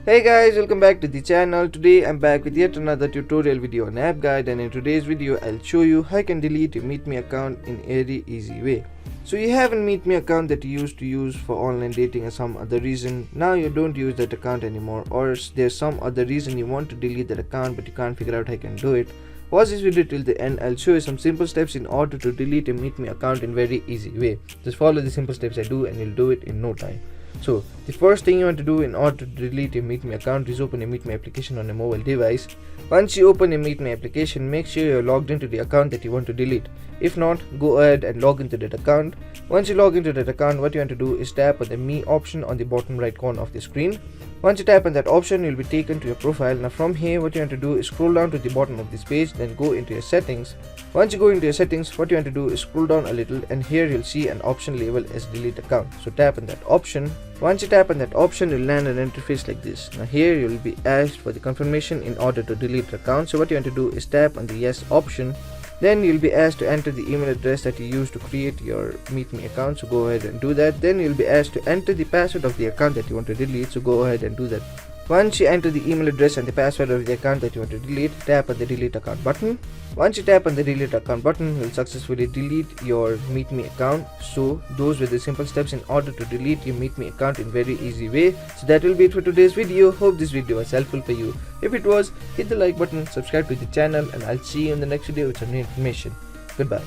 Hey guys, welcome back to the channel. Today I'm back with yet another tutorial video on app guide, and in today's video I'll show you how you can delete your Meetme account in a very easy way. So you have a Meetme account that you used to use for online dating or some other reason. Now you don't use that account anymore, or there's some other reason you want to delete that account but you can't figure out how you can do it. Watch this video till the end. I'll show you some simple steps in order to delete a Meetme account in very easy way. Just follow the simple steps I do and you'll do it in no time. So the first thing you want to do in order to delete your Meetme account is open a Meetme application on a mobile device. Once you open a Meetme application, make sure you're logged into the account that you want to delete. If not, go ahead and log into that account. Once you log into that account, what you want to do is tap on the Me option on the bottom right corner of the screen. Once you tap on that option, you'll be taken to your profile. Now from here, what you want to do is scroll down to the bottom of this page, then go into your settings. Once you go into your settings, what you want to do is scroll down a little, and here you'll see an option labeled as delete account. So tap on that option. Once you tap on that option, you'll land an interface like this. Now here you'll be asked for the confirmation in order to delete the account. So what you want to do is tap on the yes option. Then you'll be asked to enter the email address that you used to create your Meetme account, so go ahead and do that. Then you'll be asked to enter the password of the account that you want to delete, so go ahead and do that. Once you enter the email address and the password of the account that you want to delete, tap on the delete account button. Once you tap on the delete account button, you'll successfully delete your Meetme account. So those were the simple steps in order to delete your Meetme account in very easy way. So that will be it for today's video. Hope this video was helpful for you. If it was, hit the like button, subscribe to the channel, and I'll see you in the next video with some new information. Goodbye.